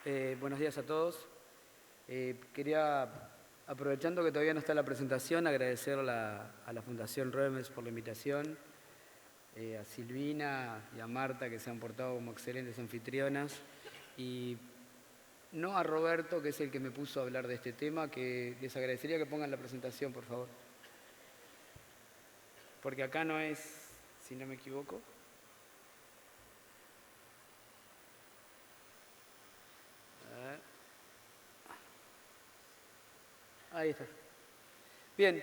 Buenos días a todos. Quería, aprovechando que todavía no está la presentación, agradecer a la Fundación Roemes por la invitación, a Silvina y a Marta, que se han portado como excelentes anfitrionas, y no a Roberto, que es el que me puso a hablar de este tema, que les agradecería que pongan la presentación, por favor. Porque acá no es, si no me equivoco. Ahí está. Bien,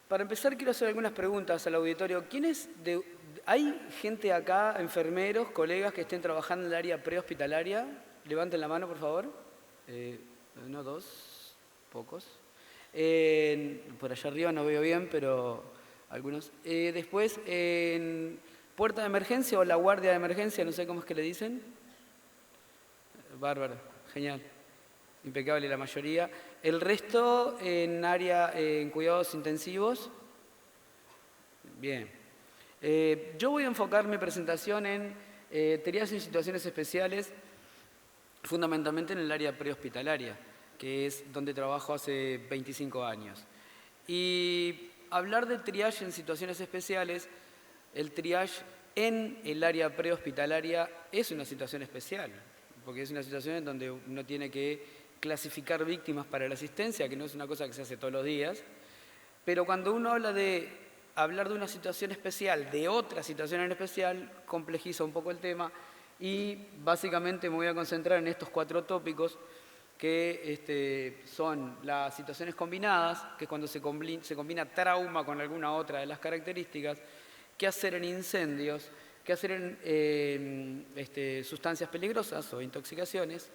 para empezar quiero hacer algunas preguntas al auditorio. ¿Hay gente acá, enfermeros, colegas que estén trabajando en el área prehospitalaria? Levanten la mano, por favor. Uno, dos, pocos. Por allá arriba no veo bien, pero algunos. Después, en puerta de emergencia o la guardia de emergencia, no sé cómo es que le dicen. Bárbaro, genial. Impecable la mayoría. El resto en cuidados intensivos. Bien. Yo voy a enfocar mi presentación en triaje en situaciones especiales, fundamentalmente en el área prehospitalaria, que es donde trabajo hace 25 años. Y hablar de triage en situaciones especiales, el triage en el área prehospitalaria es una situación especial, porque es una situación en donde uno tiene que clasificar víctimas para la asistencia, que no es una cosa que se hace todos los días, pero cuando uno habla de hablar de una situación especial, de otra situación en especial, complejiza un poco el tema y básicamente me voy a concentrar en estos 4 tópicos que son las situaciones combinadas, que es cuando se combina trauma con alguna otra de las características, qué hacer en incendios, qué hacer en sustancias peligrosas o intoxicaciones,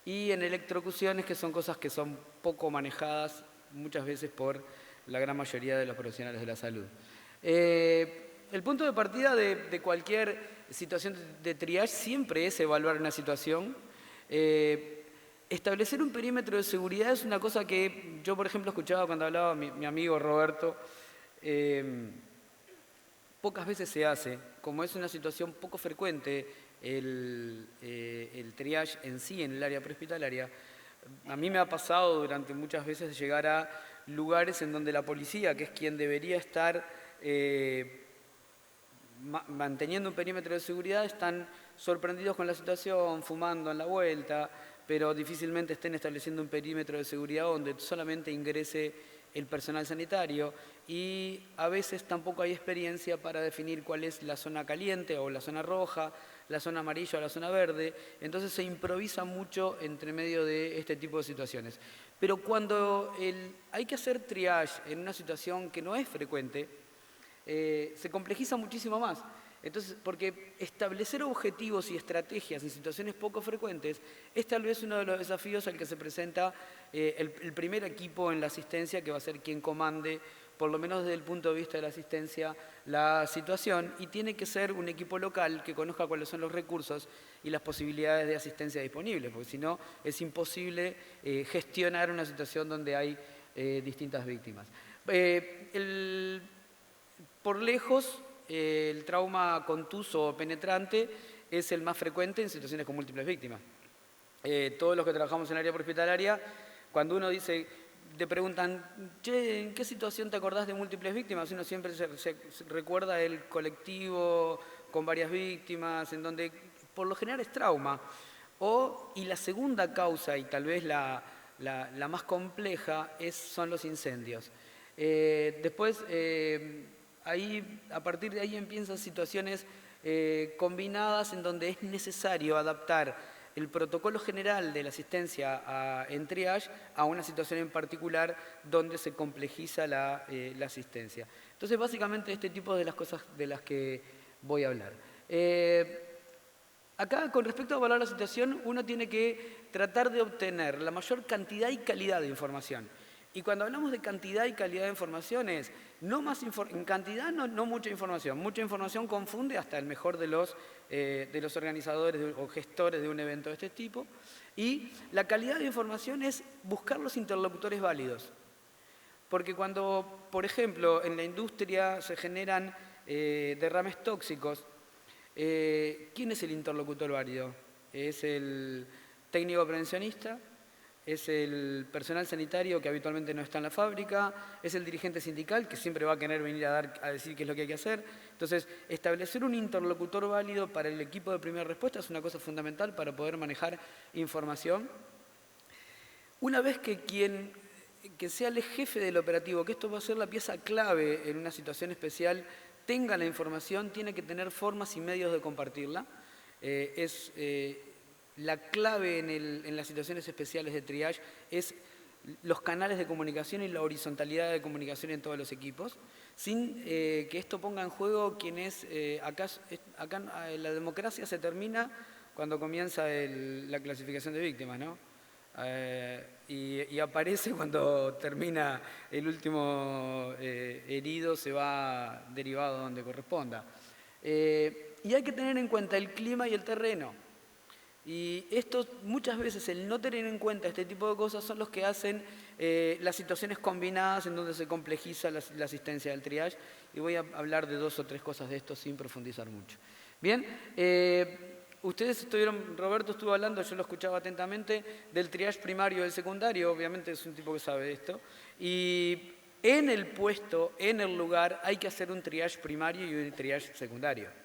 y en electrocuciones, que son cosas que son poco manejadas muchas veces por la gran mayoría de los profesionales de la salud. El punto de partida de cualquier situación de triage siempre es evaluar una situación. Establecer un perímetro de seguridad es una cosa que yo, por ejemplo, escuchaba cuando hablaba mi amigo Roberto. Pocas veces se hace, como es una situación poco frecuente el triage en sí en el área prehospitalaria. A mí me ha pasado durante muchas veces llegar a lugares en donde la policía, que es quien debería estar manteniendo un perímetro de seguridad, están sorprendidos con la situación, fumando en la vuelta, pero difícilmente estén estableciendo un perímetro de seguridad donde solamente ingrese el personal sanitario, y a veces tampoco hay experiencia para definir cuál es la zona caliente o la zona roja, la zona amarilla o la zona verde. Entonces se improvisa mucho entre medio de este tipo de situaciones. Pero cuando hay que hacer triage en una situación que no es frecuente, se complejiza muchísimo más. Entonces, porque establecer objetivos y estrategias en situaciones poco frecuentes es tal vez uno de los desafíos al que se presenta el primer equipo en la asistencia, que va a ser quien comande, por lo menos desde el punto de vista de la asistencia, la situación, y tiene que ser un equipo local que conozca cuáles son los recursos y las posibilidades de asistencia disponibles, porque si no es imposible gestionar una situación donde hay distintas víctimas. Por lejos, el trauma contuso o penetrante es el más frecuente en situaciones con múltiples víctimas. Todos los que trabajamos en el área prehospitalaria, cuando uno dice, te preguntan, che, ¿en qué situación te acordás de múltiples víctimas? Uno siempre se recuerda el colectivo con varias víctimas, en donde por lo general es trauma. Y la segunda causa, y tal vez la más compleja, son los incendios. Después, a partir de ahí empiezan situaciones combinadas en donde es necesario adaptar el protocolo general de la asistencia en triage a una situación en particular donde se complejiza la asistencia. Entonces, básicamente, este tipo de las cosas de las que voy a hablar. Acá, con respecto a evaluar la situación, uno tiene que tratar de obtener la mayor cantidad y calidad de información. Y cuando hablamos de cantidad y calidad de información es, en cantidad no mucha información. Mucha información confunde hasta el mejor de los organizadores o gestores de un evento de este tipo. Y la calidad de información es buscar los interlocutores válidos. Porque cuando, por ejemplo, en la industria se generan derrames tóxicos, ¿quién es el interlocutor válido? Es el técnico prevencionista, es el personal sanitario que habitualmente no está en la fábrica, es el dirigente sindical que siempre va a querer venir a decir qué es lo que hay que hacer. Entonces, establecer un interlocutor válido para el equipo de primera respuesta es una cosa fundamental para poder manejar información. Una vez que que sea el jefe del operativo, que esto va a ser la pieza clave en una situación especial, tenga la información, tiene que tener formas y medios de compartirla. La clave en las situaciones especiales de triage es los canales de comunicación y la horizontalidad de comunicación en todos los equipos, sin que esto ponga en juego quien es... acá la democracia se termina cuando comienza la clasificación de víctimas, ¿no? Y aparece cuando termina el último herido, se va derivado donde corresponda. Y hay que tener en cuenta el clima y el terreno. Y esto, muchas veces, el no tener en cuenta este tipo de cosas son los que hacen las situaciones combinadas en donde se complejiza la asistencia del triage. Y voy a hablar de 2 o 3 cosas de esto sin profundizar mucho. Bien, ustedes Roberto estuvo hablando, yo lo escuchaba atentamente, del triage primario y del secundario. Obviamente es un tipo que sabe de esto. Y en el puesto, en el lugar, hay que hacer un triage primario y un triage secundario.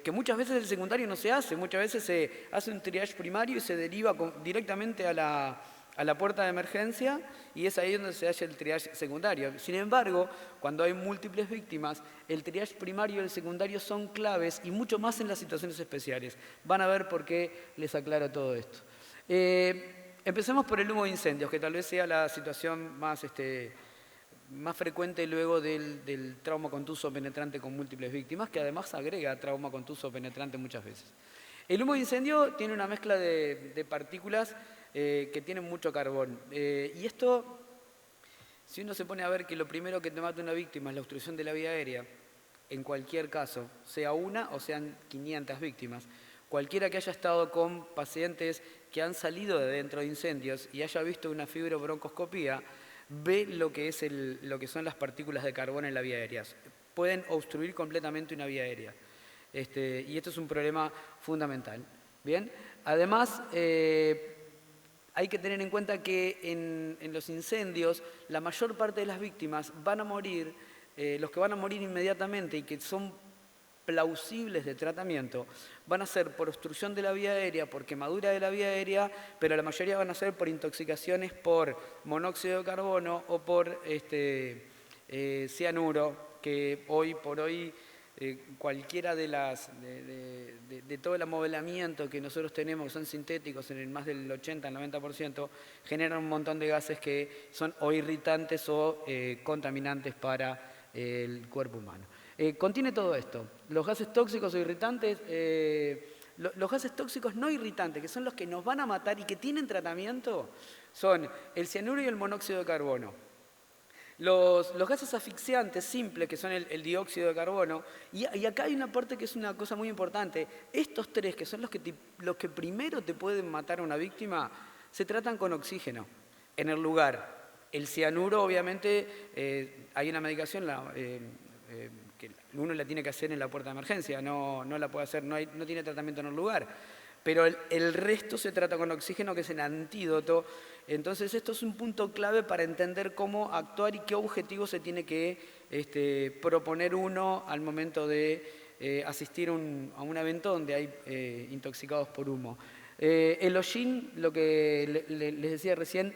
Que muchas veces el secundario no se hace, muchas veces se hace un triage primario y se deriva directamente a la puerta de emergencia y es ahí donde se hace el triage secundario. Sin embargo, cuando hay múltiples víctimas, el triage primario y el secundario son claves y mucho más en las situaciones especiales. Van a ver por qué les aclaro todo esto. Empecemos por el humo de incendios, que tal vez sea la situación más frecuente luego del trauma contuso penetrante con múltiples víctimas, que además agrega trauma contuso penetrante muchas veces. El humo de incendio tiene una mezcla de partículas que tienen mucho carbón. Y esto, si uno se pone a ver que lo primero que te mata una víctima es la obstrucción de la vía aérea, en cualquier caso, sea una o sean 500 víctimas, cualquiera que haya estado con pacientes que han salido de dentro de incendios y haya visto una fibrobroncoscopía, ve lo que son las partículas de carbón en la vía aérea. Pueden obstruir completamente una vía aérea. Y esto es un problema fundamental. Bien, además, hay que tener en cuenta que en los incendios la mayor parte de las víctimas van a morir, los que van a morir inmediatamente y que son plausibles de tratamiento van a ser por obstrucción de la vía aérea, por quemadura de la vía aérea, pero la mayoría van a ser por intoxicaciones por monóxido de carbono o por cianuro, que hoy por hoy cualquiera de todo el amoblamiento que nosotros tenemos, que son sintéticos en el más del 80 al 90%, generan un montón de gases que son o irritantes o contaminantes para el cuerpo humano. Contiene todo esto. Los gases tóxicos o irritantes, los gases tóxicos no irritantes, que son los que nos van a matar y que tienen tratamiento, son el cianuro y el monóxido de carbono. Los gases asfixiantes simples, que son el dióxido de carbono, y acá hay una parte que es una cosa muy importante. Estos 3, que son los que primero te pueden matar a una víctima, se tratan con oxígeno en el lugar. El cianuro, obviamente, hay una medicación, que uno la tiene que hacer en la puerta de emergencia, no la puede hacer, no tiene tratamiento en el lugar. Pero el resto se trata con oxígeno, que es el antídoto. Entonces esto es un punto clave para entender cómo actuar y qué objetivo se tiene que proponer uno al momento de asistir a un evento donde hay intoxicados por humo. El hollín, lo que les decía recién,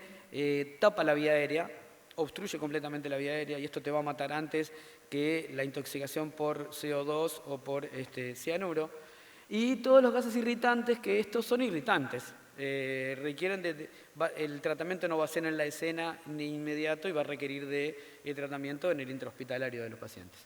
tapa la vía aérea, obstruye completamente la vía aérea y esto te va a matar antes que la intoxicación por CO2 o por cianuro. Y todos los gases irritantes, que estos son irritantes, requieren el tratamiento no va a ser en la escena ni inmediato y va a requerir de tratamiento en el intrahospitalario de los pacientes.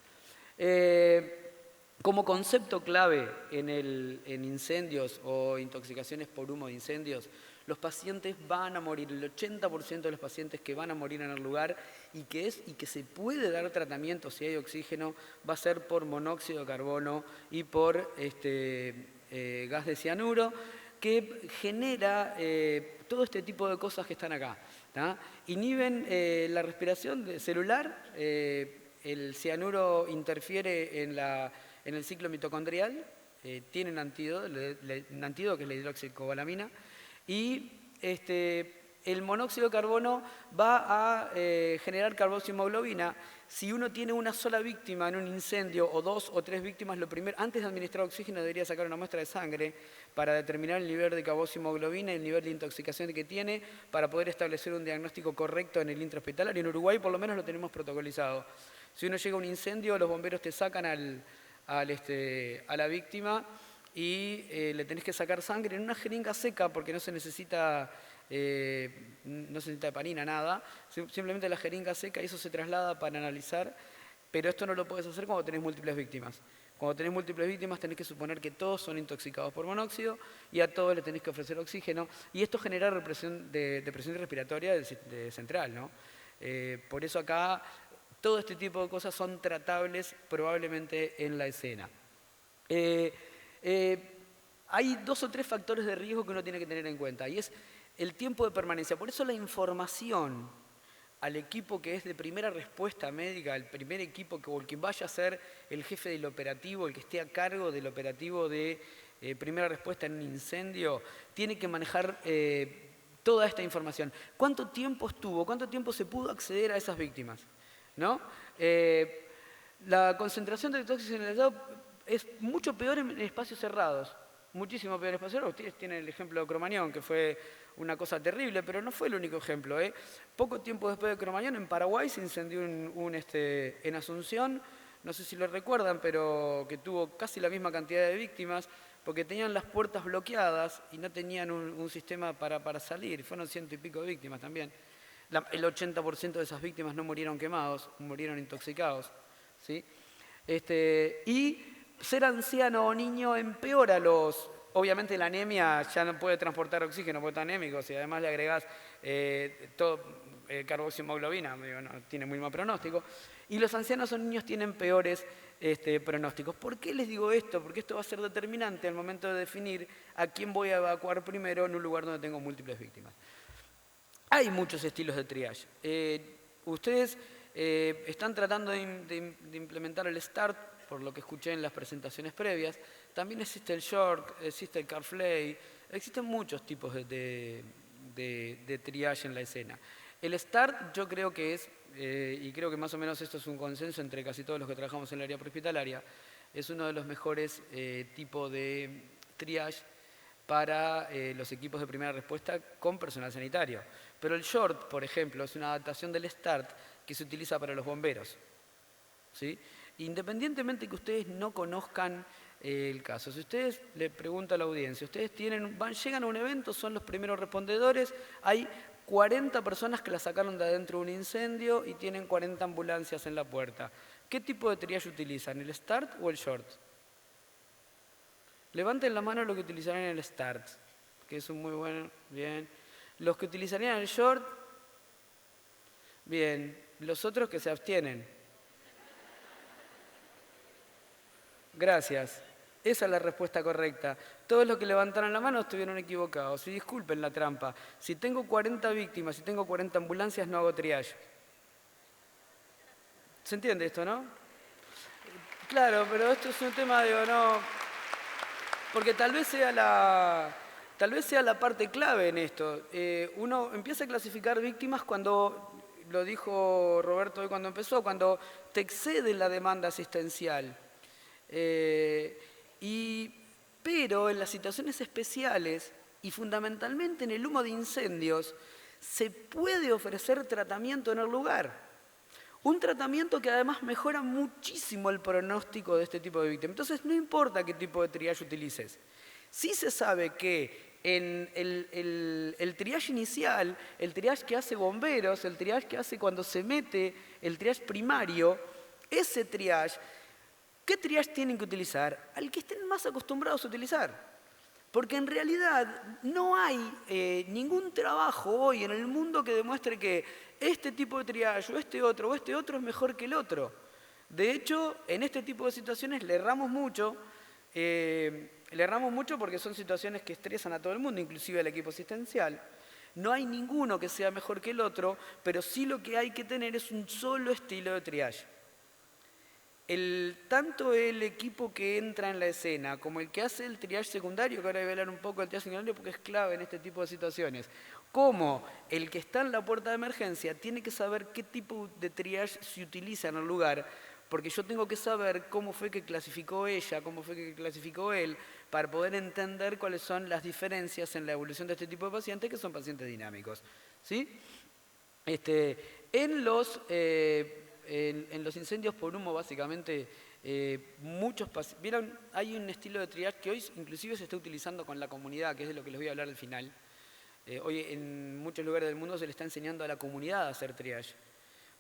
Como concepto clave en incendios o intoxicaciones por humo de incendios, los pacientes van a morir, el 80% de los pacientes que van a morir en el lugar y que se puede dar tratamiento si hay oxígeno, va a ser por monóxido de carbono y por gas de cianuro, que genera todo este tipo de cosas que están acá. ¿tá? Inhiben la respiración celular, el cianuro interfiere en el ciclo mitocondrial, tienen antídoto, un antídoto que es la hidroxicobalamina, y el monóxido de carbono va a generar carboxiemoglobina. Si uno tiene una sola víctima en un incendio o 2 o 3 víctimas, lo primero, antes de administrar oxígeno debería sacar una muestra de sangre para determinar el nivel de carboxiemoglobina y el nivel de intoxicación que tiene para poder establecer un diagnóstico correcto en el intrahospitalario. En Uruguay por lo menos lo tenemos protocolizado. Si uno llega a un incendio, los bomberos te sacan a la víctima y le tenés que sacar sangre en una jeringa seca porque no se necesita heparina, nada, simplemente la jeringa seca y eso se traslada para analizar, pero esto no lo puedes hacer cuando tenés múltiples víctimas. Cuando tenés múltiples víctimas tenés que suponer que todos son intoxicados por monóxido y a todos les tenés que ofrecer oxígeno y esto genera depresión respiratoria central, ¿no? Por eso acá todo este tipo de cosas son tratables probablemente en la escena. Hay 2 o 3 factores de riesgo que uno tiene que tener en cuenta y es el tiempo de permanencia. Por eso la información al equipo que es de primera respuesta médica, el primer equipo o el que vaya a ser el jefe del operativo, el que esté a cargo del operativo de primera respuesta en un incendio, tiene que manejar toda esta información. ¿Cuánto tiempo estuvo? ¿Cuánto tiempo se pudo acceder a esas víctimas? ¿No? La concentración de tóxicos en el estado es mucho peor en espacios cerrados. Muchísimo peor en espacios cerrados. Ustedes tienen el ejemplo de Cromañón, que fue una cosa terrible, pero no fue el único ejemplo. Poco tiempo después de Cromañón, en Paraguay se incendió en Asunción, no sé si lo recuerdan, pero que tuvo casi la misma cantidad de víctimas, porque tenían las puertas bloqueadas y no tenían un sistema para salir. Fueron 100 y pico de víctimas también. El 80% de esas víctimas no murieron quemados, murieron intoxicados. ¿Sí? Y ser anciano o niño empeora obviamente la anemia ya no puede transportar oxígeno porque está anémico, si además le agregás carboxiemoglobina, no, tiene muy mal pronóstico. Y los ancianos o niños tienen peores pronósticos. ¿Por qué les digo esto? Porque esto va a ser determinante al momento de definir a quién voy a evacuar primero en un lugar donde tengo múltiples víctimas. Hay muchos estilos de triage. Ustedes están tratando de implementar el START, por lo que escuché en las presentaciones previas. También existe el SHORT, existe el CARFLAY, existen muchos tipos de triage en la escena. El START yo creo que es, y creo que más o menos esto es un consenso entre casi todos los que trabajamos en el área prehospitalaria, es uno de los mejores tipos de triage para los equipos de primera respuesta con personal sanitario. Pero el SHORT, por ejemplo, es una adaptación del START que se utiliza para los bomberos. ¿Sí? Independientemente que ustedes no conozcan el caso, si ustedes le preguntan a la audiencia, ustedes llegan a un evento, son los primeros respondedores, hay 40 personas que la sacaron de adentro de un incendio y tienen 40 ambulancias en la puerta. ¿Qué tipo de triage utilizan, el START o el SHORT? Levanten la mano los que utilizarían el START, que es un muy bueno, bien. Los que utilizarían el SHORT, bien. Los otros que se abstienen. Gracias. Esa es la respuesta correcta. Todos los que levantaron la mano estuvieron equivocados. Y disculpen la trampa. Si tengo 40 víctimas y tengo 40 ambulancias, no hago triage. ¿Se entiende esto, no? Claro, pero esto es un tema, no... Porque tal vez sea la parte clave en esto. Uno empieza a clasificar víctimas cuando, lo dijo Roberto hoy cuando empezó, cuando te excede la demanda asistencial. Pero en las situaciones especiales y fundamentalmente en el humo de incendios se puede ofrecer tratamiento en el lugar. Un tratamiento que además mejora muchísimo el pronóstico de este tipo de víctimas. Entonces no importa qué tipo de triage utilices. Sí se sabe que en el triage inicial, el triage que hace bomberos, el triage que hace cuando se mete, el triage primario, ese triage, ¿qué triage tienen que utilizar? Al que estén más acostumbrados a utilizar. Porque en realidad no hay ningún trabajo hoy en el mundo que demuestre que este tipo de triage o este otro es mejor que el otro. De hecho, en este tipo de situaciones le erramos mucho porque son situaciones que estresan a todo el mundo, inclusive al equipo asistencial. No hay ninguno que sea mejor que el otro, pero sí lo que hay que tener es un solo estilo de triage. Tanto el equipo que entra en la escena como el que hace el triage secundario, que ahora voy a hablar un poco del triage secundario porque es clave en este tipo de situaciones, como el que está en la puerta de emergencia tiene que saber qué tipo de triage se utiliza en el lugar, porque yo tengo que saber cómo fue que clasificó ella, cómo fue que clasificó él, para poder entender cuáles son las diferencias en la evolución de este tipo de pacientes, que son pacientes dinámicos. ¿Sí? En los incendios por humo, básicamente, ¿vieron? Hay un estilo de triage que hoy inclusive se está utilizando con la comunidad, que es de lo que les voy a hablar al final. Hoy en muchos lugares del mundo se le está enseñando a la comunidad a hacer triage.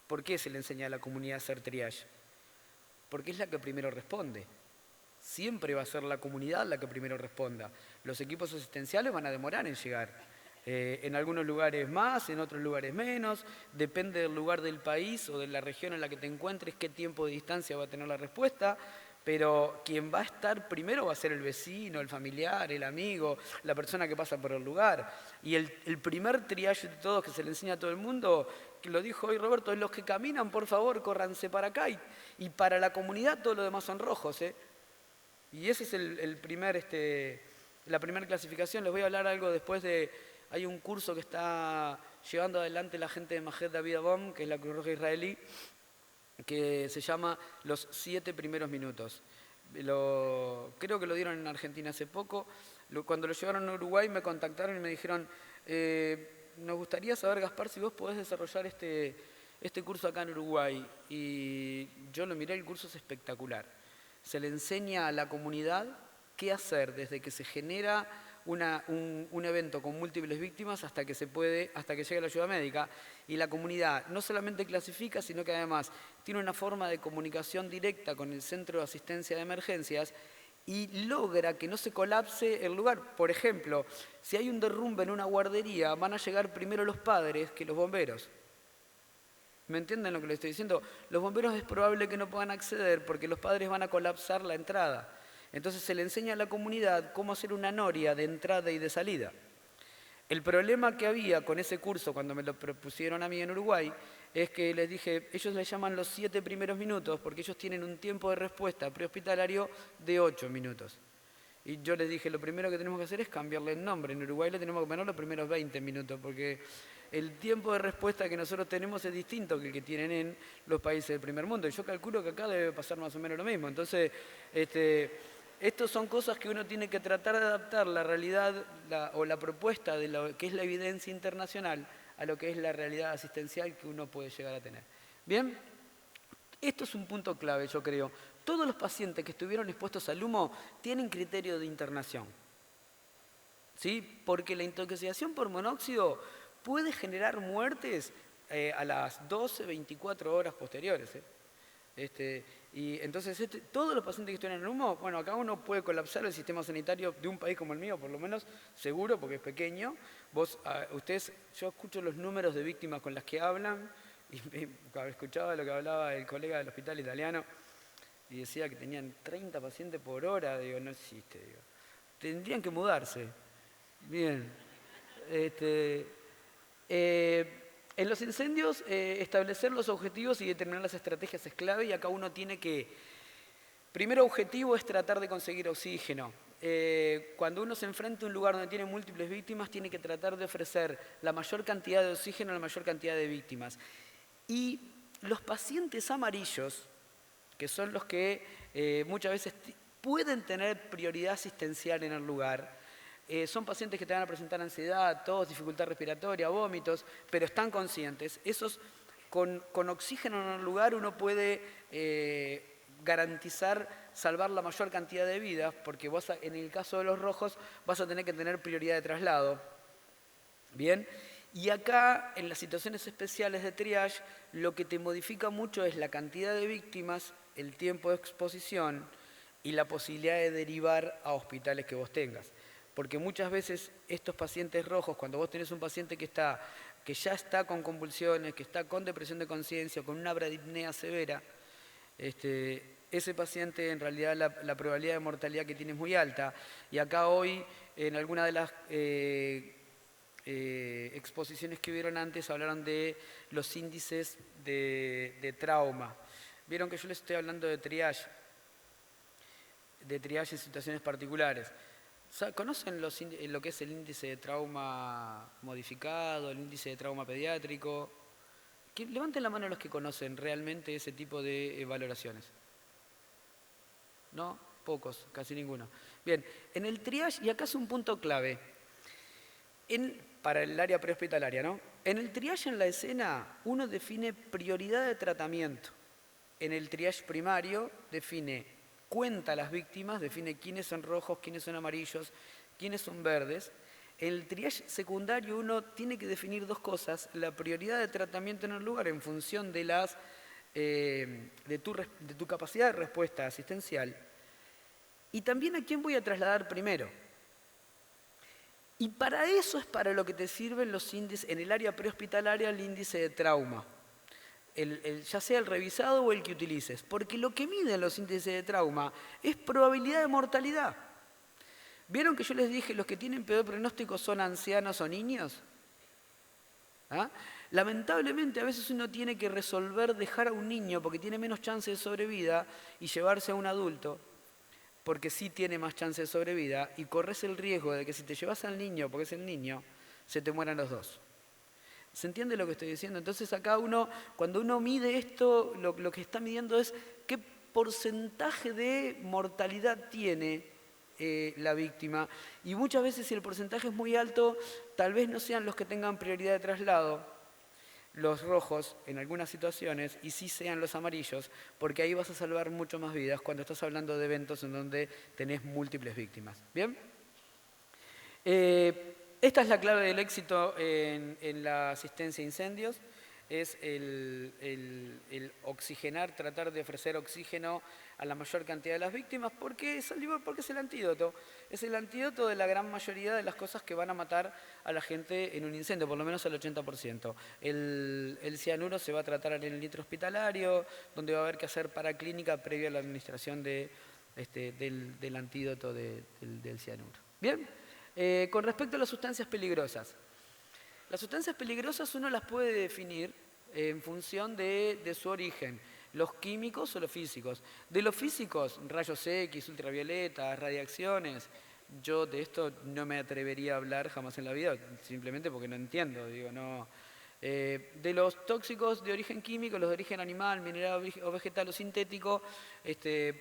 ¿Por qué se le enseña a la comunidad a hacer triage? Porque es la que primero responde. Siempre va a ser la comunidad la que primero responda. Los equipos asistenciales van a demorar en llegar. En algunos lugares más, en otros lugares menos. Depende del lugar del país o de la región en la que te encuentres, qué tiempo de distancia va a tener la respuesta. Pero quien va a estar primero va a ser el vecino, el familiar, el amigo, la persona que pasa por el lugar. Y el primer triage de todos que se le enseña a todo el mundo, que lo dijo hoy Roberto, es los que caminan, por favor, córranse para acá. Y para la comunidad todo lo demás son rojos, ¿eh? Y esa es la primera clasificación. Les voy a hablar algo después de... Hay un curso que está llevando adelante la gente de Mahed David Adom, que es la Cruz Roja israelí, que se llama Los 7 primeros minutos. Creo que lo dieron en Argentina hace poco. Cuando lo llevaron a Uruguay me contactaron y me dijeron, nos gustaría saber, Gaspar, si vos podés desarrollar este curso acá en Uruguay. Y yo lo miré, el curso es espectacular. Se le enseña a la comunidad qué hacer desde que se genera un evento con múltiples víctimas hasta que llegue la ayuda médica. Y la comunidad no solamente clasifica, sino que además tiene una forma de comunicación directa con el Centro de Asistencia de Emergencias y logra que no se colapse el lugar. Por ejemplo, si hay un derrumbe en una guardería, van a llegar primero los padres que los bomberos. ¿Me entienden lo que les estoy diciendo? Los bomberos es probable que no puedan acceder porque los padres van a colapsar la entrada. Entonces se le enseña a la comunidad cómo hacer una noria de entrada y de salida. El problema que había con ese curso cuando me lo propusieron a mí en Uruguay es que les dije, ellos le llaman los 7 primeros minutos porque ellos tienen un tiempo de respuesta prehospitalario de 8 minutos. Y yo les dije, lo primero que tenemos que hacer es cambiarle el nombre. En Uruguay le tenemos que poner los primeros 20 minutos porque el tiempo de respuesta que nosotros tenemos es distinto que el que tienen en los países del primer mundo. Y yo calculo que acá debe pasar más o menos lo mismo. Entonces, estas son cosas que uno tiene que tratar de adaptar la realidad o la propuesta de lo que es la evidencia internacional a lo que es la realidad asistencial que uno puede llegar a tener. ¿Bien? Esto es un punto clave, yo creo. Todos los pacientes que estuvieron expuestos al humo tienen criterio de internación. ¿Sí? Porque la intoxicación por monóxido puede generar muertes a las 12, 24 horas posteriores. Y entonces, todos los pacientes que estuvieron en el humo, bueno, acá uno puede colapsar el sistema sanitario de un país como el mío, por lo menos, seguro, porque es pequeño. Yo escucho los números de víctimas con las que hablan, y escuchaba lo que hablaba el colega del hospital italiano, y decía que tenían 30 pacientes por hora. Digo, no existe, digo. Tendrían que mudarse. Bien. En los incendios, establecer los objetivos y determinar las estrategias es clave, y acá uno tiene que... Primero objetivo es tratar de conseguir oxígeno. Cuando uno se enfrenta a un lugar donde tiene múltiples víctimas, tiene que tratar de ofrecer la mayor cantidad de oxígeno a la mayor cantidad de víctimas. Y los pacientes amarillos, que son los que muchas veces pueden tener prioridad asistencial en el lugar, son pacientes que te van a presentar ansiedad, tos, dificultad respiratoria, vómitos, pero están conscientes. Esos, con oxígeno en el lugar uno puede garantizar salvar la mayor cantidad de vidas, porque vos, en el caso de los rojos, vas a tener que tener prioridad de traslado. ¿Bien? Y acá, en las situaciones especiales de triage, lo que te modifica mucho es la cantidad de víctimas, el tiempo de exposición y la posibilidad de derivar a hospitales que vos tengas. Porque muchas veces estos pacientes rojos, cuando vos tenés un paciente que ya está con convulsiones, que está con depresión de conciencia, con una bradipnea severa, ese paciente en realidad la probabilidad de mortalidad que tiene es muy alta. Y acá hoy, en alguna de las exposiciones que hubieron antes, hablaron de los índices de trauma. Vieron que yo les estoy hablando de triage en situaciones particulares. ¿Conocen lo que es el índice de trauma modificado, el índice de trauma pediátrico? Levanten la mano los que conocen realmente ese tipo de valoraciones. ¿No? Pocos, casi ninguno. Bien, en el triage, y acá es un punto clave, para el área prehospitalaria, ¿no? En el triage en la escena, uno define prioridad de tratamiento. En el triage primario cuenta a las víctimas, define quiénes son rojos, quiénes son amarillos, quiénes son verdes. En el triage secundario uno tiene que definir dos cosas: la prioridad de tratamiento en el lugar en función de, de tu capacidad de respuesta asistencial, y también a quién voy a trasladar primero. Y para eso es para lo que te sirven los índices, en el área prehospitalaria, el índice de trauma. Ya sea el revisado o el que utilices, porque lo que miden los índices de trauma es probabilidad de mortalidad. ¿Vieron que yo les dije los que tienen peor pronóstico son ancianos o niños? ¿Ah? Lamentablemente a veces uno tiene que resolver dejar a un niño porque tiene menos chance de sobrevida y llevarse a un adulto porque sí tiene más chance de sobrevida, y corres el riesgo de que si te llevas al niño porque es el niño, se te mueran los dos. ¿Se entiende lo que estoy diciendo? Entonces acá cuando uno mide esto, lo que está midiendo es qué porcentaje de mortalidad tiene la víctima. Y muchas veces si el porcentaje es muy alto, tal vez no sean los que tengan prioridad de traslado, los rojos en algunas situaciones, y sí sean los amarillos, porque ahí vas a salvar mucho más vidas cuando estás hablando de eventos en donde tenés múltiples víctimas. ¿Bien? Esta es la clave del éxito en la asistencia a incendios, es el oxigenar, tratar de ofrecer oxígeno a la mayor cantidad de las víctimas, porque es el antídoto. Es el antídoto de la gran mayoría de las cosas que van a matar a la gente en un incendio, por lo menos el 80%. El cianuro se va a tratar en el litro hospitalario, donde va a haber que hacer paraclínica previa a la administración del antídoto del cianuro. ¿Bien? Con respecto a las sustancias peligrosas. Las sustancias peligrosas uno las puede definir en función de su origen, los químicos o los físicos. De los físicos, rayos X, ultravioleta, radiaciones. Yo de esto no me atrevería a hablar jamás en la vida, simplemente porque no entiendo, digo, no. De los tóxicos de origen químico, los de origen animal, mineral o vegetal o sintético,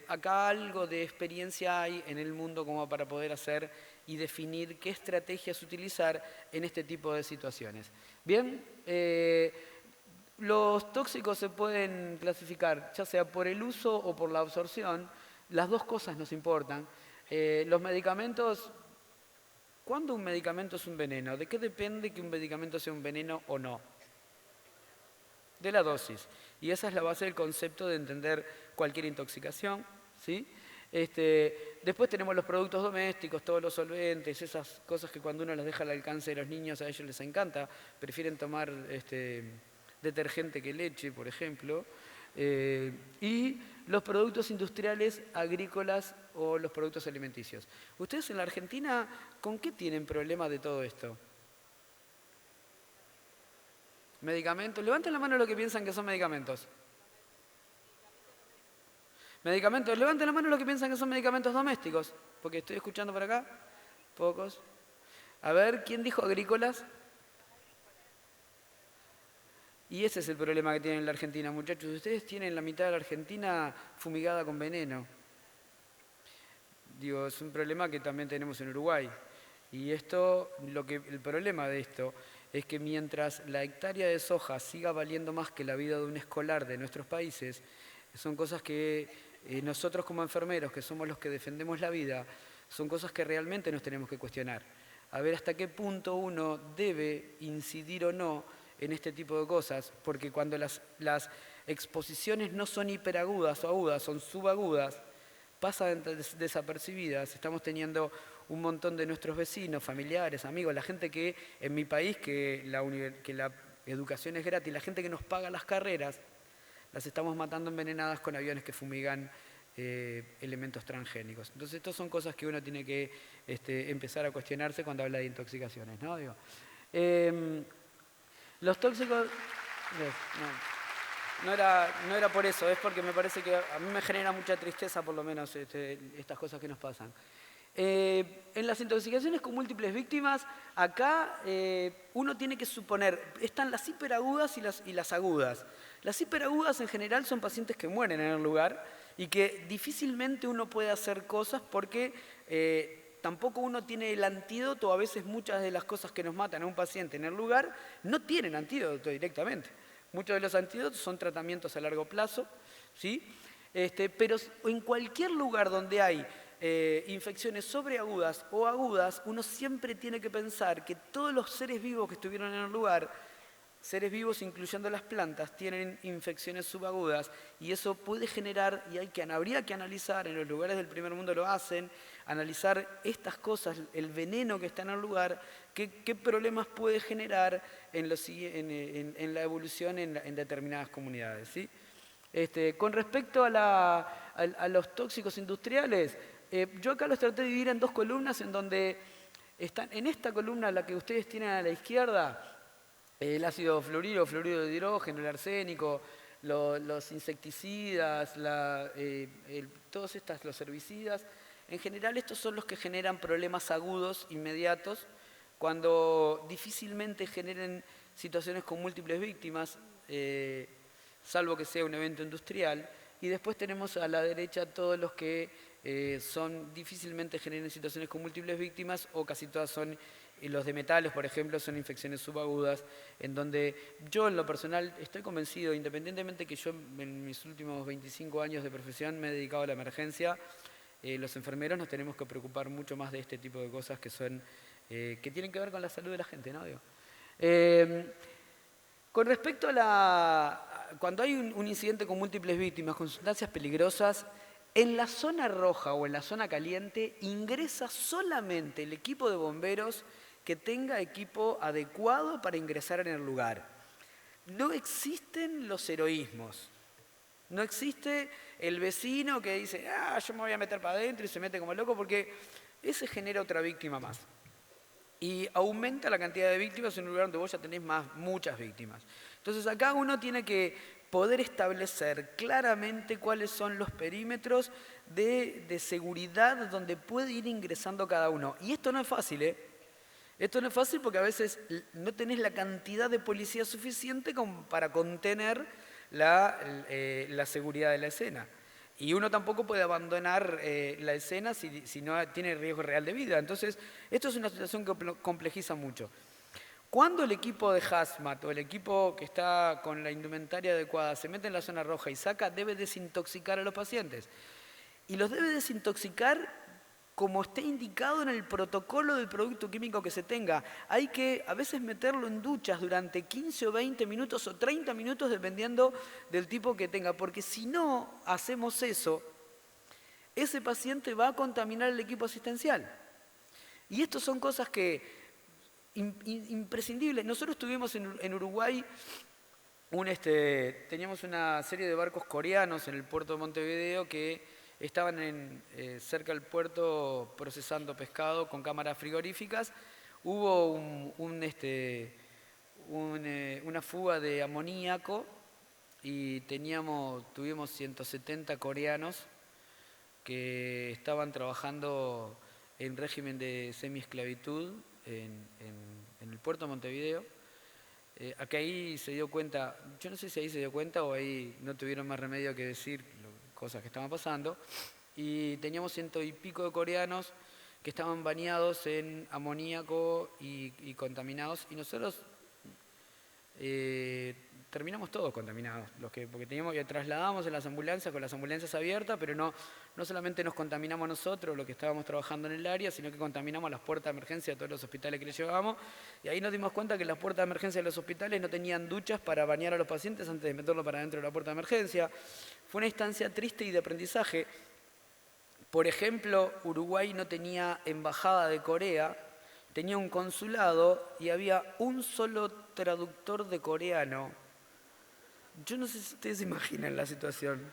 acá algo de experiencia hay en el mundo como para poder hacer y definir qué estrategias utilizar en este tipo de situaciones. Bien, los tóxicos se pueden clasificar ya sea por el uso o por la absorción. Las dos cosas nos importan. Los medicamentos, ¿cuándo un medicamento es un veneno? ¿De qué depende que un medicamento sea un veneno o no? De la dosis. Y esa es la base del concepto de entender cualquier intoxicación, ¿sí? Después tenemos los productos domésticos, todos los solventes, esas cosas que cuando uno las deja al alcance de los niños a ellos les encanta, prefieren tomar detergente que leche, por ejemplo. Y los productos industriales, agrícolas o los productos alimenticios. ¿Ustedes en la Argentina con qué tienen problemas de todo esto? ¿Medicamentos? Levanten la mano los que piensan que son medicamentos. Medicamentos, levanten la mano los que piensan que son medicamentos domésticos, porque estoy escuchando por acá, pocos. A ver, ¿quién dijo agrícolas? Y ese es el problema que tienen en la Argentina, muchachos. Ustedes tienen la mitad de la Argentina fumigada con veneno. Digo, es un problema que también tenemos en Uruguay. Y el problema de esto es que mientras la hectárea de soja siga valiendo más que la vida de un escolar de nuestros países, son cosas que nosotros como enfermeros, que somos los que defendemos la vida, son cosas que realmente nos tenemos que cuestionar. A ver hasta qué punto uno debe incidir o no en este tipo de cosas, porque cuando las exposiciones no son hiperagudas o agudas, son subagudas, pasan desapercibidas. Estamos teniendo un montón de nuestros vecinos, familiares, amigos, la gente que en mi país, que la educación es gratis, la gente que nos paga las carreras, las estamos matando envenenadas con aviones que fumigan elementos transgénicos. Entonces, estas son cosas que uno tiene que empezar a cuestionarse cuando habla de intoxicaciones, ¿no? Los tóxicos... No. no era por eso, es porque me parece que a mí me genera mucha tristeza, por lo menos, estas cosas que nos pasan. En las intoxicaciones con múltiples víctimas, acá uno tiene que suponer, están las hiperagudas y las agudas. Las hiperagudas en general son pacientes que mueren en el lugar y que difícilmente uno puede hacer cosas porque tampoco uno tiene el antídoto. A veces muchas de las cosas que nos matan a un paciente en el lugar no tienen antídoto directamente. Muchos de los antídotos son tratamientos a largo plazo, ¿sí? Pero en cualquier lugar donde hay infecciones sobreagudas o agudas, uno siempre tiene que pensar que todos los seres vivos que estuvieron en el lugar, seres vivos incluyendo las plantas, tienen infecciones subagudas y eso puede generar, y habría que analizar, en los lugares del primer mundo lo hacen, analizar estas cosas, el veneno que está en el lugar, qué problemas puede generar en la evolución en determinadas comunidades, ¿sí? Con respecto a los tóxicos industriales, yo acá los traté de dividir en dos columnas en donde están, en esta columna, la que ustedes tienen a la izquierda, el ácido fluoruro, fluoruro de hidrógeno, el arsénico, los insecticidas, todos los herbicidas. En general estos son los que generan problemas agudos inmediatos cuando difícilmente generen situaciones con múltiples víctimas, salvo que sea un evento industrial. Y después tenemos a la derecha todos los que difícilmente generen situaciones con múltiples víctimas o casi todas son, los de metales, por ejemplo, son infecciones subagudas, en donde yo en lo personal estoy convencido, independientemente que yo en mis últimos 25 años de profesión me he dedicado a la emergencia, los enfermeros nos tenemos que preocupar mucho más de este tipo de cosas que tienen que ver con la salud de la gente, ¿no? Con respecto cuando hay un incidente con múltiples víctimas, con sustancias peligrosas, en la zona roja o en la zona caliente ingresa solamente el equipo de bomberos que tenga equipo adecuado para ingresar en el lugar. No existen los heroísmos. No existe el vecino que dice, yo me voy a meter para adentro y se mete como loco, porque ese genera otra víctima más. Y aumenta la cantidad de víctimas en un lugar donde vos ya tenés muchas víctimas. Entonces acá uno tiene que poder establecer claramente cuáles son los perímetros de seguridad donde puede ir ingresando cada uno. Y esto no es fácil, ¿eh? Esto no es fácil porque a veces no tenés la cantidad de policía suficiente para contener la seguridad de la escena. Y uno tampoco puede abandonar la escena si no tiene riesgo real de vida. Entonces, esto es una situación que complejiza mucho. Cuando el equipo de hazmat o el equipo que está con la indumentaria adecuada se mete en la zona roja y saca, debe desintoxicar a los pacientes. Y los debe desintoxicar como esté indicado en el protocolo del producto químico que se tenga. Hay que a veces meterlo en duchas durante 15 o 20 minutos o 30 minutos dependiendo del tipo que tenga, porque si no hacemos eso, ese paciente va a contaminar el equipo asistencial. Y estas son cosas que imprescindibles. Nosotros tuvimos en Uruguay, teníamos una serie de barcos coreanos en el puerto de Montevideo que estaban cerca del puerto procesando pescado con cámaras frigoríficas. Hubo una fuga de amoníaco y tuvimos 170 coreanos que estaban trabajando en régimen de semiesclavitud en el puerto de Montevideo. Acá ahí se dio cuenta, yo no sé si ahí se dio cuenta o ahí no tuvieron más remedio que decir cosas que estaban pasando, y teníamos 100 y pico de coreanos que estaban bañados en amoníaco y contaminados, y nosotros terminamos todos contaminados, porque trasladamos en las ambulancias con las ambulancias abiertas, pero no solamente nos contaminamos nosotros, los que estábamos trabajando en el área, sino que contaminamos las puertas de emergencia de todos los hospitales que les llevábamos, y ahí nos dimos cuenta que las puertas de emergencia de los hospitales no tenían duchas para bañar a los pacientes antes de meterlo para dentro de la puerta de emergencia. Fue una instancia triste y de aprendizaje. Por ejemplo, Uruguay no tenía embajada de Corea, tenía un consulado y había un solo traductor de coreano. Yo no sé si ustedes imaginan la situación.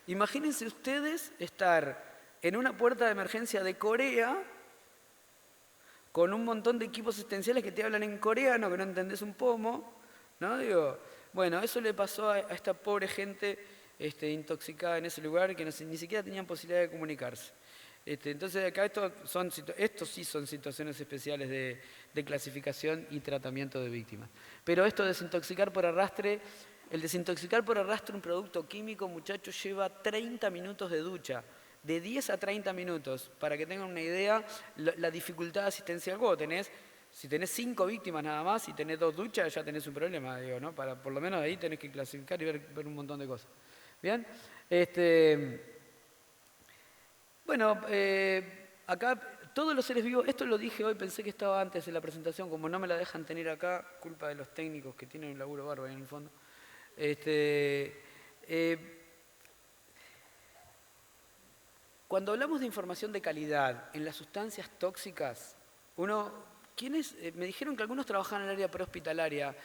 Imagínense ustedes estar en una puerta de emergencia de Corea con un montón de equipos asistenciales que te hablan en coreano, que no entendés un pomo, ¿no? Bueno, eso le pasó a esta pobre gente intoxicada en ese lugar que ni siquiera tenían posibilidad de comunicarse. Entonces acá estos sí son situaciones especiales de clasificación y tratamiento de víctimas. Pero esto de desintoxicar por arrastre, el desintoxicar por arrastre un producto químico, muchachos, lleva 30 minutos de ducha. De 10 a 30 minutos, para que tengan una idea, la dificultad asistencial que vos tenés. Si tenés 5 víctimas nada más y tenés 2 duchas, ya tenés un problema, digo, ¿no? Por lo menos ahí tenés que clasificar y ver un montón de cosas. ¿Bien? Bueno, acá todos los seres vivos, esto lo dije hoy, pensé que estaba antes en la presentación, como no me la dejan tener acá, culpa de los técnicos que tienen un laburo bárbaro en el fondo. Cuando hablamos de información de calidad en las sustancias tóxicas, ¿quiénes? Me dijeron que algunos trabajan en el área prehospitalaria.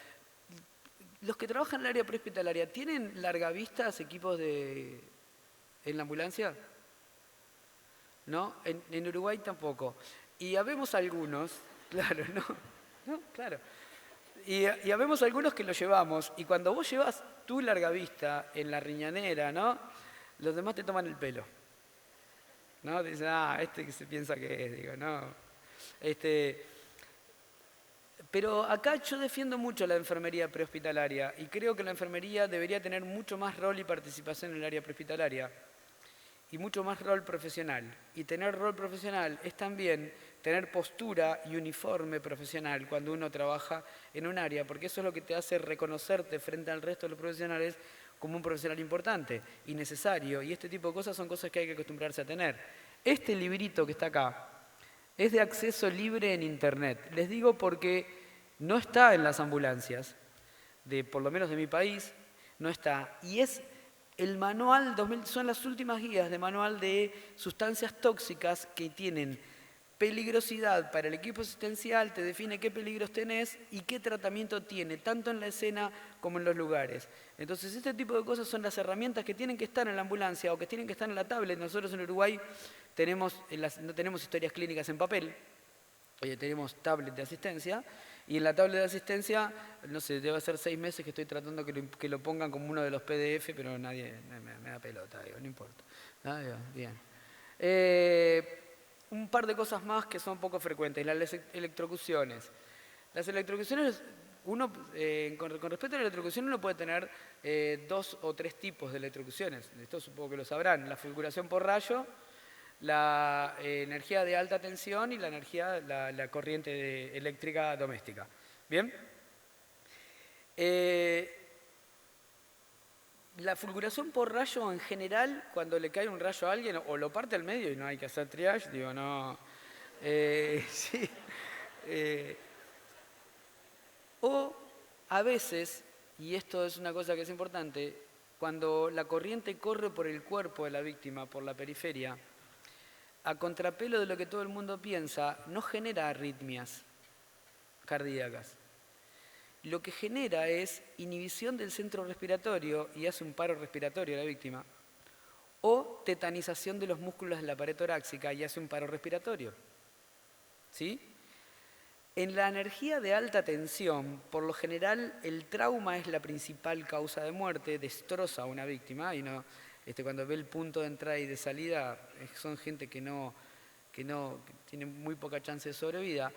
Los que trabajan en el área prehospitalaria, ¿tienen largavistas, equipos en la ambulancia? ¿No? En Uruguay tampoco. Y habemos algunos, claro, ¿no? Claro. Y habemos algunos que lo llevamos, y cuando vos llevas tu largavista en la riñonera, ¿no? Los demás te toman el pelo. ¿No? Dicen, que se piensa que es, digo, no. Pero acá yo defiendo mucho la enfermería prehospitalaria y creo que la enfermería debería tener mucho más rol y participación en el área prehospitalaria y mucho más rol profesional. Y tener rol profesional es también tener postura y uniforme profesional cuando uno trabaja en un área, porque eso es lo que te hace reconocerte frente al resto de los profesionales como un profesional importante y necesario. Y este tipo de cosas son cosas que hay que acostumbrarse a tener. Este librito que está acá es de acceso libre en Internet. Les digo porque no está en las ambulancias, por lo menos de mi país, no está. Y es el manual, son las últimas guías de manual de sustancias tóxicas que tienen peligrosidad para el equipo asistencial, te define qué peligros tenés y qué tratamiento tiene, tanto en la escena como en los lugares. Entonces, este tipo de cosas son las herramientas que tienen que estar en la ambulancia o que tienen que estar en la tablet. Nosotros en Uruguay no tenemos historias clínicas en papel, tenemos tablet de asistencia, y en la tablet de asistencia, no sé, debe ser 6 meses que estoy tratando que lo pongan como uno de los PDF, pero nadie me da pelota, digo, no importa. Bien. Un par de cosas más que son poco frecuentes, las electrocuciones. Las electrocuciones, con respecto a la electrocución, uno puede tener 2 o 3 tipos de electrocuciones. Esto supongo que lo sabrán. La fulguración por rayo, la energía de alta tensión y la corriente eléctrica doméstica. ¿Bien? La fulguración por rayo en general, cuando le cae un rayo a alguien, o lo parte al medio y no hay que hacer triage, digo, no. Sí. O a veces, y esto es una cosa que es importante, cuando la corriente corre por el cuerpo de la víctima, por la periferia, a contrapelo de lo que todo el mundo piensa, no genera arritmias cardíacas. Lo que genera es inhibición del centro respiratorio y hace un paro respiratorio a la víctima, o tetanización de los músculos de la pared torácica y hace un paro respiratorio. ¿Sí? En la energía de alta tensión, por lo general, el trauma es la principal causa de muerte, destroza a una víctima y no, cuando ve el punto de entrada y de salida, son gente que tiene muy poca chance de sobrevida.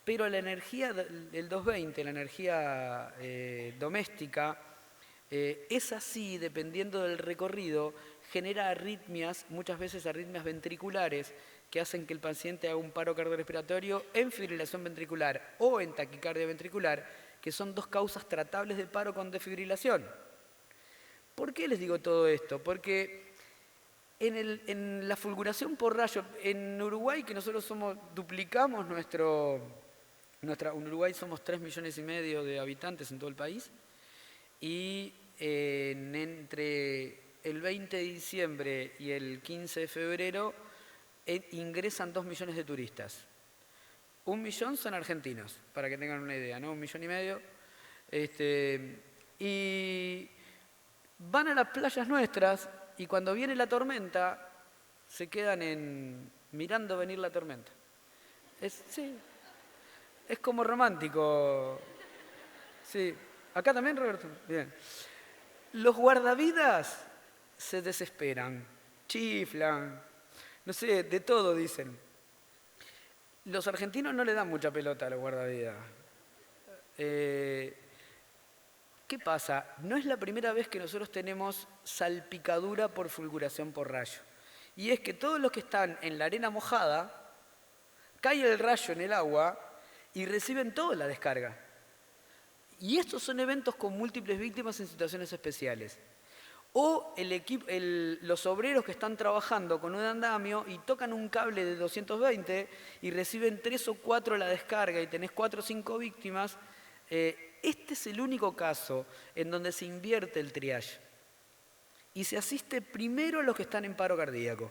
Pero la energía del 220, la energía doméstica, es así, dependiendo del recorrido, genera arritmias, muchas veces arritmias ventriculares, que hacen que el paciente haga un paro cardiorrespiratorio en fibrilación ventricular o en taquicardia ventricular, que son 2 causas tratables de paro con desfibrilación. ¿Por qué les digo todo esto? Porque en la fulguración por rayo, en Uruguay, que nosotros duplicamos en Uruguay somos 3,5 millones de habitantes en todo el país, y entre el 20 de diciembre y el 15 de febrero ingresan 2 millones de turistas. 1 millón son argentinos, para que tengan una idea, ¿no? 1,5 millones. Y van a las playas nuestras y cuando viene la tormenta se quedan mirando venir la tormenta. Sí, es como romántico. Sí. ¿Acá también, Roberto? Bien. Los guardavidas se desesperan, chiflan, no sé, de todo dicen. Los argentinos no le dan mucha pelota a los guardavidas. ¿Qué pasa? No es la primera vez que nosotros tenemos salpicadura por fulguración por rayo. Y es que todos los que están en la arena mojada, cae el rayo en el agua y reciben toda la descarga. Y estos son eventos con múltiples víctimas en situaciones especiales. O los obreros que están trabajando con un andamio y tocan un cable de 220 y reciben 3 o 4 la descarga y tenés 4 o 5 víctimas. Este es el único caso en donde se invierte el triage. Y se asiste primero a los que están en paro cardíaco.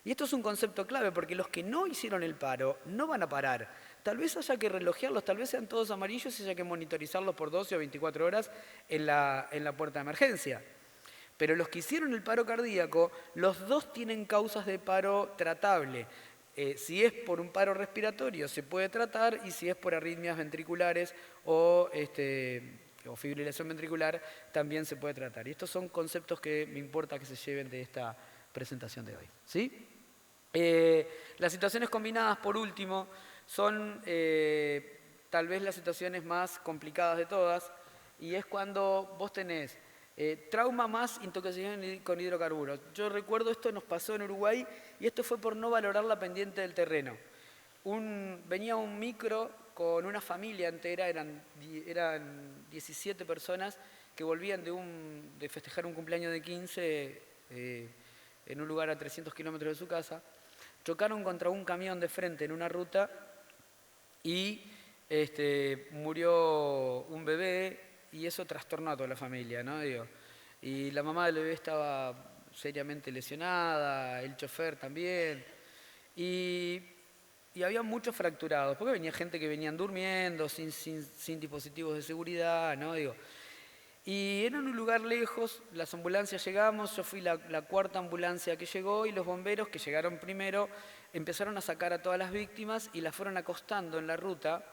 Y esto es un concepto clave porque los que no hicieron el paro no van a parar. Tal vez haya que relojearlos, tal vez sean todos amarillos y haya que monitorizarlos por 12 o 24 horas en la puerta de emergencia. Pero los que hicieron el paro cardíaco, los dos tienen causas de paro tratable. Si es por un paro respiratorio se puede tratar y si es por arritmias ventriculares o fibrilación ventricular también se puede tratar. Y estos son conceptos que me importa que se lleven de esta presentación de hoy. ¿Sí? Las situaciones combinadas, por último, son tal vez las situaciones más complicadas de todas y es cuando vos tenés trauma más intoxicación con hidrocarburos. Yo recuerdo esto nos pasó en Uruguay y esto fue por no valorar la pendiente del terreno. Venía un micro con una familia entera, eran 17 personas que volvían de festejar un cumpleaños de 15 en un lugar a 300 kilómetros de su casa. Chocaron contra un camión de frente en una ruta y murió un bebé y eso trastornó a toda la familia, ¿no? Y la mamá del bebé estaba seriamente lesionada, el chofer también, y había muchos fracturados, porque venía gente que venían durmiendo, sin dispositivos de seguridad, ¿no? Y era en un lugar lejos, las ambulancias llegamos, yo fui la cuarta ambulancia que llegó y los bomberos que llegaron primero empezaron a sacar a todas las víctimas y las fueron acostando en la ruta,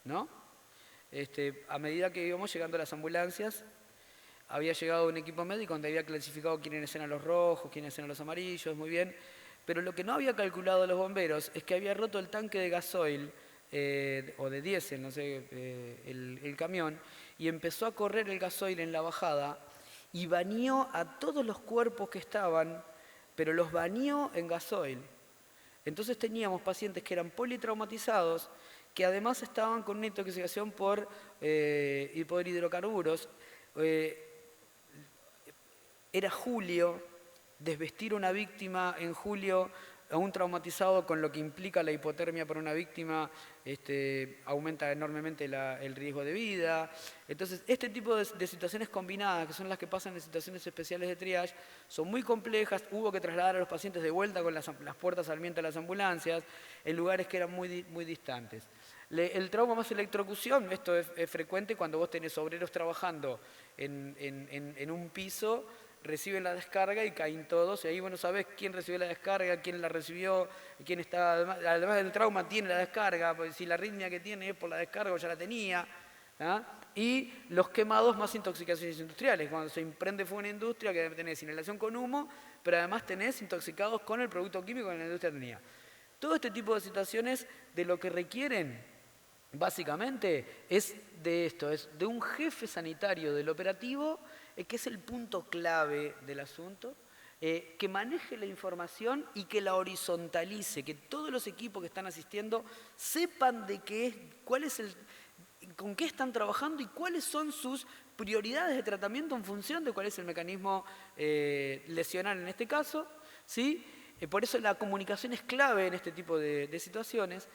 ¿no? A medida que íbamos llegando a las ambulancias, había llegado un equipo médico donde había clasificado quiénes eran los rojos, quiénes eran los amarillos, muy bien. Pero lo que no había calculado los bomberos es que había roto el tanque de gasoil, o de diésel, no sé, el camión, y empezó a correr el gasoil en la bajada y bañó a todos los cuerpos que estaban, pero los bañó en gasoil. Entonces teníamos pacientes que eran politraumatizados, que además estaban con una intoxicación por hidrocarburos. Era julio, desvestir a una víctima en julio a un traumatizado con lo que implica la hipotermia para una víctima aumenta enormemente el riesgo de vida. Entonces, este tipo de situaciones combinadas, que son las que pasan en situaciones especiales de triage, son muy complejas. Hubo que trasladar a los pacientes de vuelta con las puertas al viento de las ambulancias en lugares que eran muy distantes. El trauma más electrocución, esto es frecuente cuando vos tenés obreros trabajando en un piso, reciben la descarga y caen todos, y ahí vos no sabés quién recibió la descarga, quién la recibió, quién está, además del trauma tiene la descarga, porque si la arritmia que tiene es por la descarga o ya la tenía. ¿Ah? Y los quemados más intoxicaciones industriales, cuando se emprende fuego en la industria, que tenés inhalación con humo, pero además tenés intoxicados con el producto químico que la industria tenía. Todo este tipo de situaciones de lo que requieren, básicamente, es de esto, es de un jefe sanitario del operativo, que es el punto clave del asunto, que maneje la información y que la horizontalice, que todos los equipos que están asistiendo sepan con qué están trabajando y cuáles son sus prioridades de tratamiento en función de cuál es el mecanismo lesional en este caso, ¿sí? Por eso la comunicación es clave en este tipo de situaciones.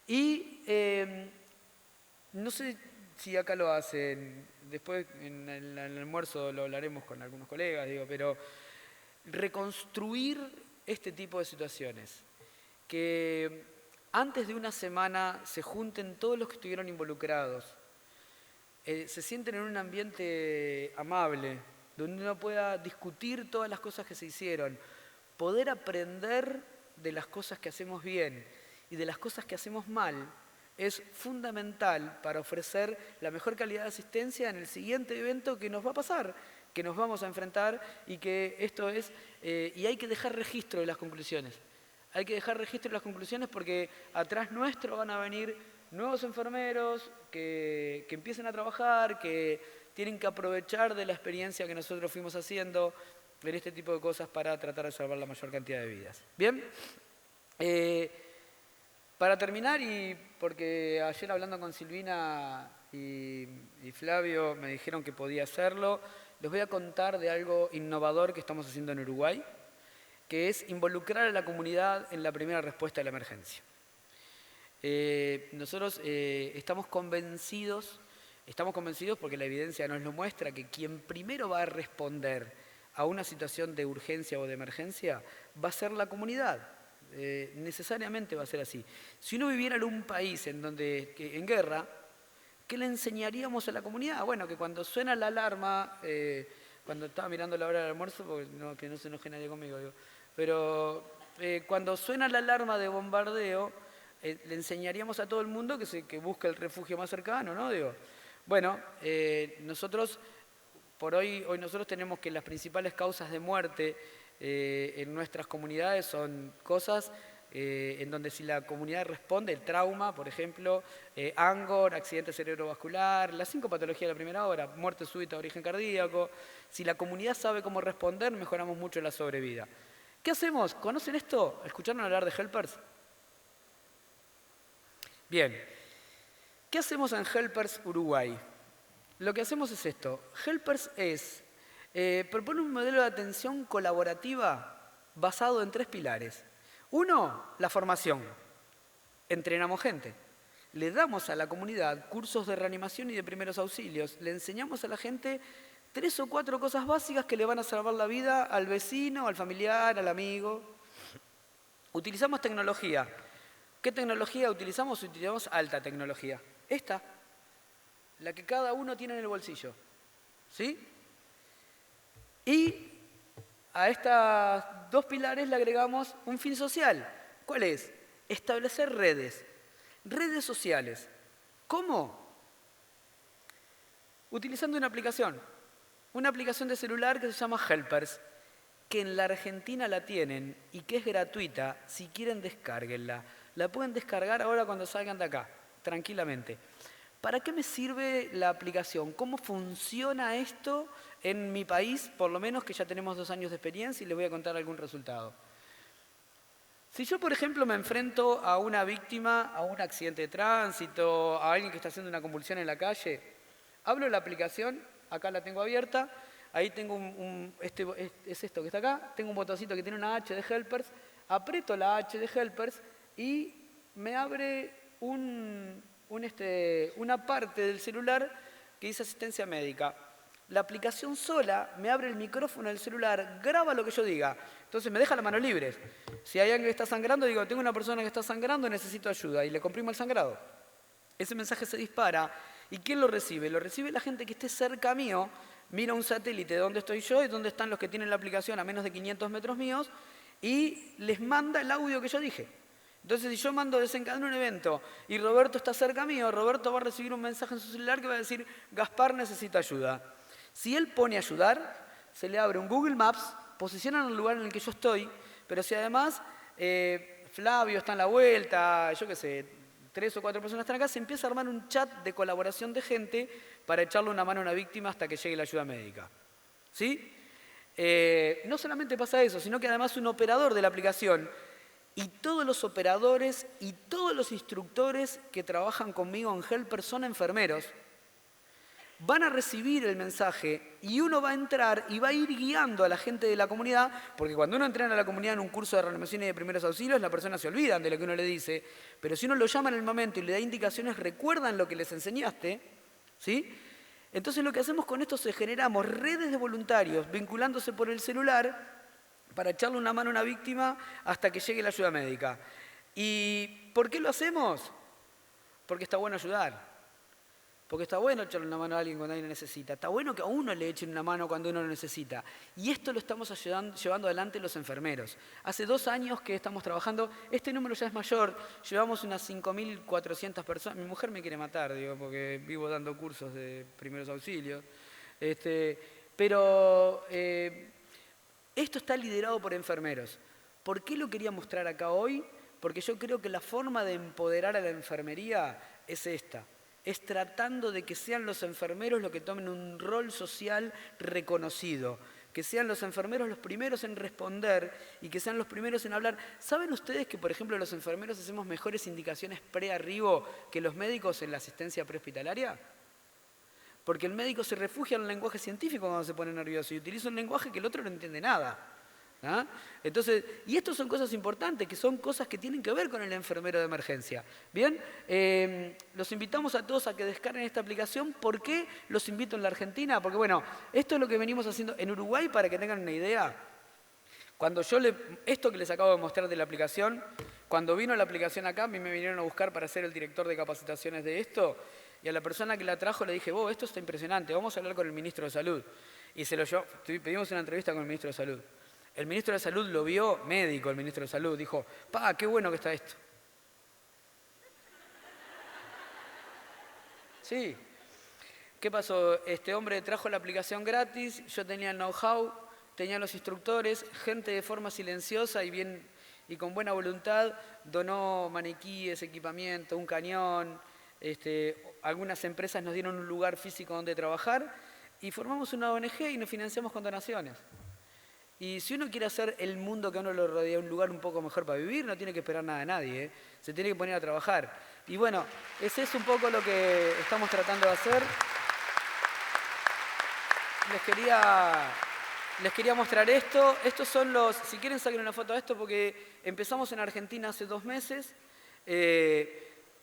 Y no sé si acá lo hacen, después en el almuerzo lo hablaremos con algunos colegas, pero reconstruir este tipo de situaciones, que antes de una semana se junten todos los que estuvieron involucrados, se sienten en un ambiente amable, donde uno pueda discutir todas las cosas que se hicieron, poder aprender de las cosas que hacemos bien y de las cosas que hacemos mal, es fundamental para ofrecer la mejor calidad de asistencia en el siguiente evento que nos va a pasar, que nos vamos a enfrentar y que esto es, y hay que dejar registro de las conclusiones. Hay que dejar registro de las conclusiones porque atrás nuestro van a venir nuevos enfermeros que empiecen a trabajar, que tienen que aprovechar de la experiencia que nosotros fuimos haciendo en este tipo de cosas para tratar de salvar la mayor cantidad de vidas. Bien, para terminar, y porque ayer hablando con Silvina y Flavio me dijeron que podía hacerlo, les voy a contar de algo innovador que estamos haciendo en Uruguay, que es involucrar a la comunidad en la primera respuesta a la emergencia. Nosotros estamos convencidos porque la evidencia nos lo muestra, que quien primero va a responder a una situación de urgencia o de emergencia va a ser la comunidad. Necesariamente va a ser así. Si uno viviera en un país en guerra, ¿qué le enseñaríamos a la comunidad? Bueno, que cuando suena la alarma, cuando estaba mirando la hora del almuerzo, porque que no se enoje nadie conmigo, digo, pero cuando suena la alarma de bombardeo, le enseñaríamos a todo el mundo que busque el refugio más cercano, ¿no? Digo, bueno, nosotros, hoy nosotros tenemos que las principales causas de muerte en nuestras comunidades son cosas en donde si la comunidad responde, el trauma, por ejemplo, ANGOR, accidente cerebrovascular, las 5 patologías de la primera hora, muerte súbita de origen cardíaco. Si la comunidad sabe cómo responder, mejoramos mucho la sobrevida. ¿Qué hacemos? ¿Conocen esto? ¿Escucharon hablar de Helpers? Bien. ¿Qué hacemos en Helpers Uruguay? Lo que hacemos es esto. Helpers propone un modelo de atención colaborativa basado en 3 pilares. 1, la formación. Entrenamos gente. Le damos a la comunidad cursos de reanimación y de primeros auxilios. Le enseñamos a la gente 3 o 4 cosas básicas que le van a salvar la vida al vecino, al familiar, al amigo. Utilizamos tecnología. ¿Qué tecnología utilizamos? Utilizamos alta tecnología. Esta, la que cada uno tiene en el bolsillo. ¿Sí? Y a estos 2 pilares le agregamos un fin social. ¿Cuál es? Establecer redes sociales. ¿Cómo? Utilizando una aplicación de celular que se llama Helpers, que en la Argentina la tienen y que es gratuita. Si quieren, descárguenla. La pueden descargar ahora cuando salgan de acá, tranquilamente. ¿Para qué me sirve la aplicación? ¿Cómo funciona esto en mi país? Por lo menos que ya tenemos 2 años de experiencia y les voy a contar algún resultado. Si yo, por ejemplo, me enfrento a una víctima, a un accidente de tránsito, a alguien que está haciendo una convulsión en la calle, abro la aplicación, acá la tengo abierta, ahí tengo es esto que está acá, tengo un botoncito que tiene una H de Helpers, aprieto la H de Helpers y me abre una parte del celular que dice asistencia médica. La aplicación sola me abre el micrófono del celular, graba lo que yo diga. Entonces me deja la mano libre. Si hay alguien que está sangrando, digo, tengo una persona que está sangrando, necesito ayuda. Y le comprimo el sangrado. Ese mensaje se dispara. ¿Y quién lo recibe? Lo recibe la gente que esté cerca mío, mira un satélite de dónde estoy yo y dónde están los que tienen la aplicación a menos de 500 metros míos y les manda el audio que yo dije. Entonces, si yo mando desencadenar un evento y Roberto está cerca mío, Roberto va a recibir un mensaje en su celular que va a decir, Gaspar necesita ayuda. Si él pone ayudar, se le abre un Google Maps, posiciona en el lugar en el que yo estoy, pero si además Flavio está en la vuelta, yo qué sé, 3 o 4 personas están acá, se empieza a armar un chat de colaboración de gente para echarle una mano a una víctima hasta que llegue la ayuda médica. ¿Sí? No solamente pasa eso, sino que además un operador de la aplicación y todos los operadores y todos los instructores que trabajan conmigo en Helpers son enfermeros, van a recibir el mensaje y uno va a entrar y va a ir guiando a la gente de la comunidad, porque cuando uno entrena a la comunidad en un curso de reanimación y de primeros auxilios, las personas se olvidan de lo que uno le dice, pero si uno lo llama en el momento y le da indicaciones, recuerdan lo que les enseñaste, ¿sí? Entonces lo que hacemos con esto es generamos redes de voluntarios vinculándose por el celular para echarle una mano a una víctima hasta que llegue la ayuda médica. ¿Y por qué lo hacemos? Porque está bueno ayudar. Porque está bueno echarle una mano a alguien cuando alguien lo necesita. Está bueno que a uno le echen una mano cuando uno lo necesita. Y esto lo estamos llevando adelante los enfermeros. Hace 2 años que estamos trabajando. Este número ya es mayor. Llevamos unas 5.400 personas. Mi mujer me quiere matar, digo, porque vivo dando cursos de primeros auxilios. Pero esto está liderado por enfermeros. ¿Por qué lo quería mostrar acá hoy? Porque yo creo que la forma de empoderar a la enfermería es esta. Es tratando de que sean los enfermeros los que tomen un rol social reconocido, que sean los enfermeros los primeros en responder y que sean los primeros en hablar. ¿Saben ustedes que, por ejemplo, los enfermeros hacemos mejores indicaciones pre-arribo que los médicos en la asistencia prehospitalaria? Porque el médico se refugia en el lenguaje científico cuando se pone nervioso y utiliza un lenguaje que el otro no entiende nada. ¿Ah? Entonces, y esto son cosas importantes, que son cosas que tienen que ver con el enfermero de emergencia. Bien, los invitamos a todos a que descarguen esta aplicación. ¿Por qué los invito en la Argentina? Porque bueno, esto es lo que venimos haciendo en Uruguay, para que tengan una idea. Cuando esto que les acabo de mostrar de la aplicación, cuando vino la aplicación acá, a mí me vinieron a buscar para ser el director de capacitaciones de esto, y a la persona que la trajo le dije, esto está impresionante, vamos a hablar con el ministro de Salud. Y pedimos una entrevista con el ministro de Salud. El ministro de Salud lo vio, médico el ministro de Salud, dijo, qué bueno que está esto. Sí. ¿Qué pasó? Este hombre trajo la aplicación gratis, yo tenía el know-how, tenía los instructores, gente de forma silenciosa y con buena voluntad donó maniquíes, equipamiento, un cañón. Algunas empresas nos dieron un lugar físico donde trabajar y formamos una ONG y nos financiamos con donaciones. Y si uno quiere hacer el mundo que a uno lo rodea un lugar un poco mejor para vivir, no tiene que esperar nada de nadie, ¿eh? Se tiene que poner a trabajar. Y bueno, ese es un poco lo que estamos tratando de hacer. Les quería mostrar esto. Estos son si quieren saquen una foto de esto, porque empezamos en Argentina hace 2 meses.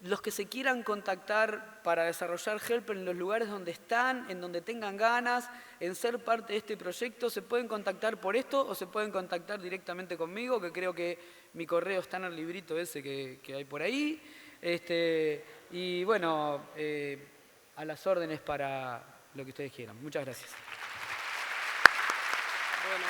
Los que se quieran contactar para desarrollar HELP en los lugares donde están, en donde tengan ganas, en ser parte de este proyecto, se pueden contactar por esto o se pueden contactar directamente conmigo, que creo que mi correo está en el librito ese que hay por ahí. Y bueno, a las órdenes para lo que ustedes quieran. Muchas gracias. Bueno.